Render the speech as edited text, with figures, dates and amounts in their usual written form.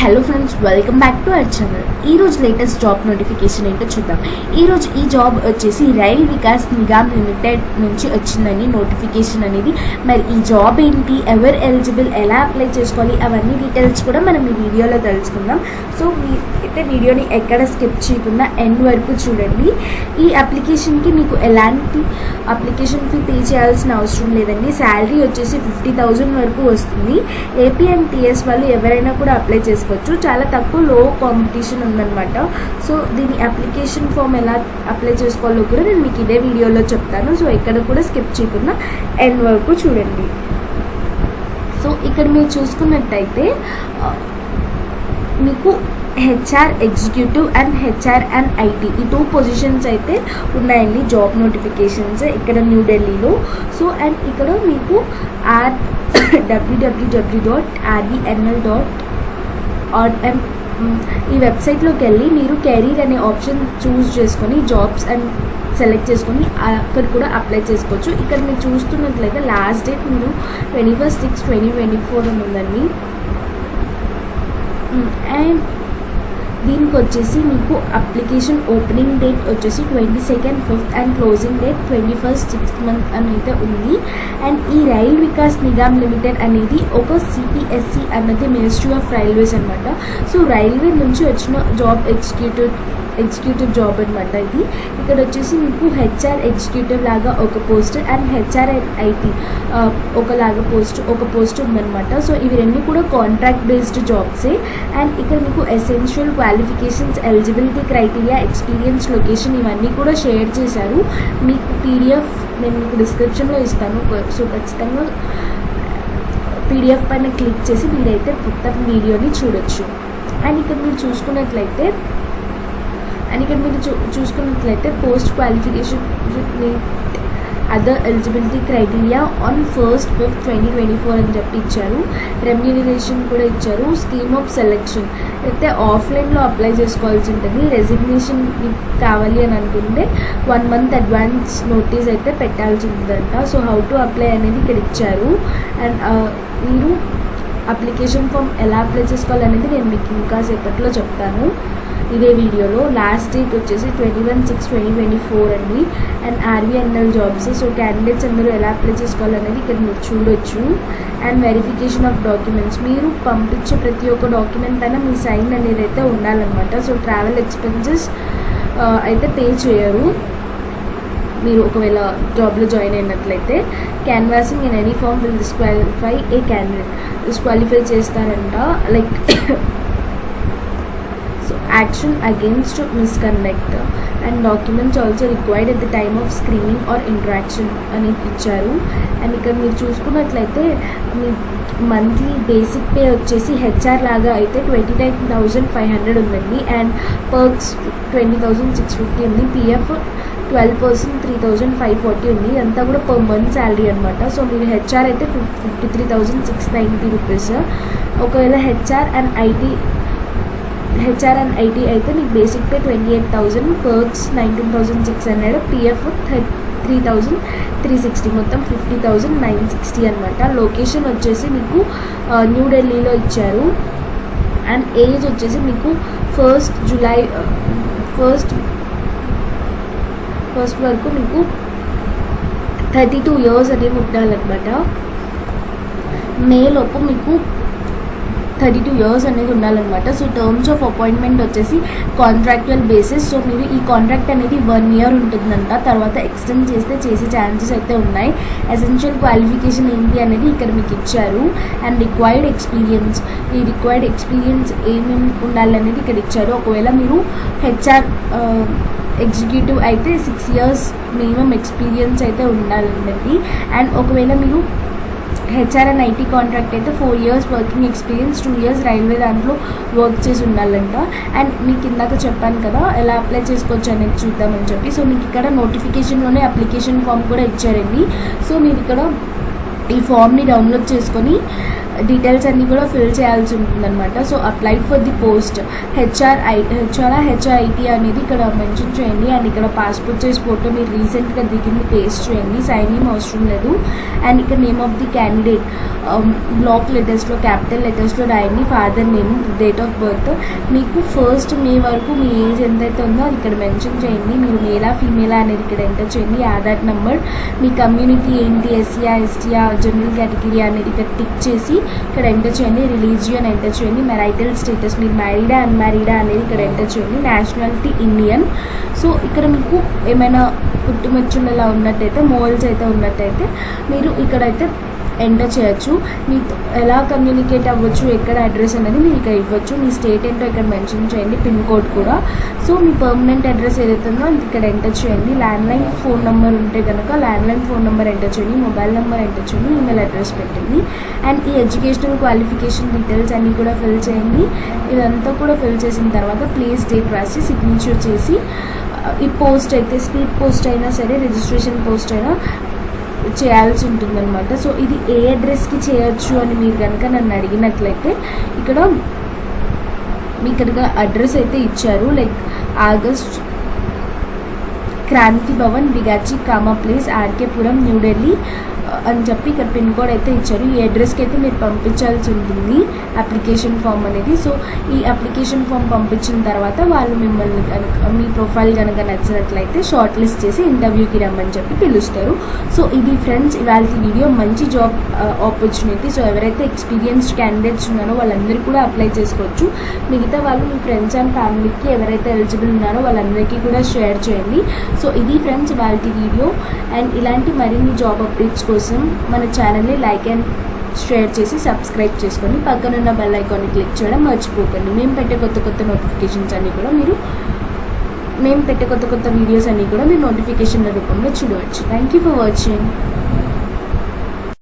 Hello friends, welcome back to our channel. ఈరోజు latest job notification ఏంటో చూద్దాం. ఈరోజు ఈ జాబ్ వచ్చేసి రైల్ వికాస్ నిగమ్ లిమిటెడ్ నుంచి వచ్చిందని నోటిఫికేషన్ అనేది. మరి ఈ జాబ్ ఏంటి, ఎవరు ఎలిజిబుల్, ఎలా అప్లై చేసుకోవాలి, అవన్నీ డీటెయిల్స్ కూడా మనం ఈ వీడియోలో తెలుసుకుందాం. సో అయితే వీడియోని ఎక్కడ స్కిప్ చేయకుండా ఎండ్ వరకు చూడండి. ఈ అప్లికేషన్కి మీకు ఎలాంటి అప్లికేషన్ ఫీ పే చేయాల్సిన అవసరం లేదండి. శాలరీ వచ్చేసి 50,000 వరకు వస్తుంది. ఏపీ అండ్ టీఎస్ వాళ్ళు ఎవరైనా కూడా అప్లై చేసుకోవచ్చు. చాలా తక్కువ లో కాంపిటీషన్ ఉందన్నమాట. సో దీని అప్లికేషన్ ఫామ్ ఎలా అప్లై చేసుకోవాలో కూడా నేను మీకు ఇదే వీడియోలో చెప్తాను. సో ఎక్కడ కూడా స్కిప్ చేయకుండా ఎండ్ వరకు చూడండి. సో ఇక్కడ మీరు చూసుకున్నట్టయితే మీకు HR executive and HR and IT ఈ 2 పొజిషన్స్ అయితే ఉన్నాయండి జాబ్ నోటిఫికేషన్స్ ఇక్కడ న్యూఢిల్లీలో. సో అండ్ ఇక్కడ మీకు www.rbnl.org ఈ వెబ్సైట్లోకి వెళ్ళి మీరు కెరీర్ అనే ఆప్షన్ చూస్ చేసుకొని జాబ్స్ అండ్ సెలెక్ట్ చేసుకొని అక్కడ కూడా అప్లై చేసుకోవచ్చు. ఇక్కడ మీరు చూస్తున్నట్లయితే లాస్ట్ డేట్ మీరు 21/6/2024 అని ఉందండి. అండ్ దీనికి వచ్చేసి మీకు అప్లికేషన్ ఓపెనింగ్ డేట్ వచ్చేసి 22nd 5th and closing date 21st 6th month అని అయితే ఉంది. అండ్ ఈ రైల్ వికాస్ నిగమ్ లిమిటెడ్ అనేది ఒక సిపిఎస్సి అన్నది మినిస్ట్రీ ఆఫ్ రైల్వేస్ అనమాట. సో రైల్వే నుంచి వచ్చిన జాబ్ ఎగ్జిక్యూటివ్ జాబ్ అనమాట ఇది. ఇక్కడ వచ్చేసి మీకు హెచ్ఆర్ ఎగ్జిక్యూటివ్ లాగా ఒక post and HR and IT ఒక పోస్ట్ ఉందన్నమాట. సో ఇవి రెండు కూడా కాంట్రాక్ట్ బేస్డ్ జాబ్సే. అండ్ ఇక్కడ మీకు essential qualifications, eligibility criteria, experience, location ఇవన్నీ కూడా షేర్ చేశారు. మీకు పీడిఎఫ్ నేను మీకు డిస్క్రిప్షన్లో ఇస్తాను. సో ఖచ్చితంగా పీడిఎఫ్ పైన క్లిక్ చేసి మీరైతే మొత్తం వీడియోని చూడొచ్చు. అండ్ ఇక్కడ మీరు చూసుకున్నట్లయితే post qualification other eligibility criteria on 1st 5th 2024 అని చెప్పి ఇచ్చారు. రెమ్యూనరేషన్ కూడా ఇచ్చారు. స్కీమ్ ఆఫ్ సెలెక్షన్ అయితే ఆఫ్లైన్లో అప్లై చేసుకోవాల్సి ఉంటుంది. రెసిగ్నేషన్ కావాలి అని అనుకుంటే 1 month అడ్వాన్స్ నోటీస్ అయితే పెట్టాల్సి ఉంటుందంట. సో హౌ టు అప్లై అనేది ఇక్కడ ఇచ్చారు. అండ్ మీరు అప్లికేషన్ ఫామ్ ఎలా అప్లై చేసుకోవాలనేది నేను మీకు ఇంకా సేపట్లో చెప్తాను ఇదే వీడియోలో. లాస్ట్ డేట్ వచ్చేసి 21/6/2024 అండి. And RBNL jobs. So candidates అందరూ ఎలా అప్లై చేసుకోవాలనేది ఇక్కడ మీరు చూడొచ్చు. అండ్ వెరిఫికేషన్ ఆఫ్ డాక్యుమెంట్స్, మీరు పంపించే ప్రతి ఒక్క డాక్యుమెంట్ పైన మీ సైన్ అనేది అయితే ఉండాలన్నమాట. సో ట్రావెల్ ఎక్స్పెన్సెస్ అయితే పే చేయరు మీరు ఒకవేళ జాబ్లో జాయిన్ అయినట్లయితే. Canvassing in any form will disqualify a candidate, disqualify చేస్తారంట. Like action against misconduct and documents also required at the time of screening or interaction అని ఇచ్చారు. అండ్ ఇక్కడ మీరు చూసుకున్నట్లయితే మీ మంత్లీ బేసిక్ పే వచ్చేసి హెచ్ఆర్ లాగా అయితే 29,500 ఉందండి. అండ్ పర్క్స్ 20,650 ఉంది. పిఎఫ్ 12% 3,540 ఉంది. ఇదంతా కూడా పర్ మంత్ శాలరీ అనమాట. సో మీరు హెచ్ఆర్ అయితే 53,690 రూపీస్. ఒకవేళ హెచ్ఆర్ అండ్ ఐటీ అయితే మీకు బేసిక్ పే 28,000, పర్క్స్ 19,600, పిఎఫ్ 3,360, మొత్తం 50,960 అనమాట. లొకేషన్ వచ్చేసి మీకు న్యూఢిల్లీలో ఇచ్చారు. అండ్ ఏజ్ వచ్చేసి మీకు 1st July వరకు మీకు 32 years అనేవి ఉండాలన్నమాట. మేలోపు మీకు 32 years అనేది ఉండాలన్నమాట. సో టర్మ్స్ ఆఫ్ అపాయింట్మెంట్ వచ్చేసి కాంట్రాక్చువల్ బేసిస్. సో మీరు ఈ కాంట్రాక్ట్ అనేది 1 year ఉంటుందంట. తర్వాత ఎక్స్టెండ్ చేసే ఛాన్సెస్ అయితే ఉన్నాయి. ఎసెన్షియల్ క్వాలిఫికేషన్ ఏంటి అనేది ఇక్కడ మీకు ఇచ్చారు. అండ్ రిక్వైర్డ్ ఎక్స్పీరియన్స్ ఏమేమి ఉండాలనేది ఇక్కడ ఇచ్చారు. ఒకవేళ మీరు హెచ్ఆర్ ఎగ్జిక్యూటివ్ అయితే 6 years మినిమం ఎక్స్పీరియన్స్ అయితే ఉండాలండి. అండ్ ఒకవేళ మీరు హెచ్ఆర్ అండ్ ఐటీ కాంట్రాక్ట్ అయితే 4 years working experience, 2 years railway దాంట్లో వర్క్ చేసి ఉండాలంట. అండ్ మీకు ఇందాక చెప్పాను కదా ఎలా అప్లై చేసుకోవచ్చు అనేది చూద్దామని చెప్పి. సో మీకు ఇక్కడ నోటిఫికేషన్లోనే అప్లికేషన్ ఫామ్ కూడా ఇచ్చారండి. సో మీరు ఇక్కడ ఈ ఫామ్ని డౌన్లోడ్ చేసుకొని డీటెయిల్స్ అన్నీ కూడా ఫిల్ చేయాల్సి ఉంటుందన్నమాట. So apply for the post HRIT అనేది ఇక్కడ మెన్షన్ చేయండి. అండ్ ఇక్కడ పాస్పోర్ట్ సైజ్ ఫోటో మీరు రీసెంట్గా దిగింది పేస్ట్ చేయండి, సైన్ ఏం అవసరం లేదు. అండ్ ఇక్కడ name of the candidate block లెటర్స్లో క్యాపిటల్ లెటర్స్లో రాయండి, father name, date of birth. మీకు 1st May వరకు మీ ఏజ్ ఎంతైతే ఉందో అది ఇక్కడ మెన్షన్ చేయండి. మీరు మేలా ఫీమేలా అనేది ఇక్కడ ఎంటర్ చేయండి. ఆధార్ నెంబర్, మీ కమ్యూనిటీ ఏంటి, ఎస్సీయా ఎస్టీయా జనరల్ కేటగిరీ అనేది ఇక్కడ టిక్ చేసి ఇక్కడ ఎంటర్ చేయండి. రిలీజియన్ ఎంటర్ చేయండి. మ్యారిటల్ స్టేటస్, మీరు మ్యారీడా అన్మ్యారీడా అనేది ఇక్కడ ఎంటర్ చేయండి. Nationality Indian. సో ఇక్కడ మీకు ఏమైనా పుట్టుమచ్చులలా ఉన్నట్టయితే, మోల్స్ అయితే ఉన్నట్టయితే మీరు ఇక్కడైతే ఎంటర్ చేయొచ్చు. మీకు ఎలా కమ్యూనికేట్ అవ్వచ్చు, ఎక్కడ అడ్రస్ అనేది మీరు ఇక్కడ ఇవ్వచ్చు. మీ స్టేట్ ఏంటో ఇక్కడ మెన్షన్ చేయండి, పిన్ కోడ్ కూడా. సో మీ పర్మనెంట్ అడ్రస్ ఏదైతే ఉందో అది ఇక్కడ ఎంటర్ చేయండి. ల్యాండ్లైన్ ఫోన్ నెంబర్ ఉంటే కనుక ల్యాండ్లైన్ ఫోన్ నెంబర్ ఎంటర్ చేయండి, మొబైల్ నెంబర్ ఎంటర్ చేయండి, ఈమెయిల్ అడ్రస్ పెట్టండి. అండ్ ఈ ఎడ్యుకేషనల్ క్వాలిఫికేషన్ డీటెయిల్స్ అన్నీ కూడా ఫిల్ చేయండి. ఇదంతా కూడా ఫిల్ చేసిన తర్వాత ప్లేస్ డేట్ రాసి సిగ్నేచర్ చేసి, ఈ పోస్ట్ అయితే స్పీడ్ పోస్ట్ అయినా సరే, రిజిస్ట్రేషన్ పోస్ట్ అయినా చేయాల్సి ఉంటుందన్నమాట. సో ఇది ఏ అడ్రస్కి చేయొచ్చు అని మీరు కనుక నన్ను అడిగినట్లయితే ఇక్కడ మీకు అడ్రస్ అయితే ఇచ్చారు. Like August Kranti Bhavan, Bhikaji Cama place, RK Puram, New Delhi అని చెప్పి ఇక్కడ పిన్ కోడ్ అయితే ఇచ్చారు. ఈ అడ్రస్కి అయితే మీరు పంపించాల్సి ఉంటుంది అప్లికేషన్ ఫామ్ అనేది. సో ఈ అప్లికేషన్ ఫామ్ పంపించిన తర్వాత వాళ్ళు మిమ్మల్ని కనుక మీ ప్రొఫైల్ కనుక నచ్చినట్లయితే షార్ట్ లిస్ట్ చేసి ఇంటర్వ్యూకి రమ్మని చెప్పి పిలుస్తారు. సో ఇది ఫ్రెండ్స్ ఇవాళ వీడియో. మంచి జాబ్ ఆపర్చునిటీ. సో ఎవరైతే ఎక్స్పీరియన్స్డ్ క్యాండిడేట్స్ ఉన్నారో వాళ్ళందరూ కూడా అప్లై చేసుకోవచ్చు. మిగతా వాళ్ళు మీ ఫ్రెండ్స్ అండ్ ఫ్యామిలీకి ఎవరైతే ఎలిజిబుల్ ఉన్నారో వాళ్ళందరికీ కూడా షేర్ చేయండి. సో ఇది ఫ్రెండ్స్ ఇవాళ వీడియో. అండ్ ఇలాంటి మరిన్ని జాబ్ అప్డేట్స్ కోసం మన ఛానల్ని లైక్ అండ్ షేర్ చేసి సబ్స్క్రైబ్ చేసుకొని పక్కనున్న బెల్ ఐకాన్ని క్లిక్ చేయడం మర్చిపోకండి. మేము పెట్టే కొత్త నోటిఫికేషన్స్ అన్నీ కూడా మేము పెట్టే కొత్త వీడియోస్ అన్నీ కూడా మీరు నోటిఫికేషన్ల రూపంలో చూడవచ్చు. Thank you for watching.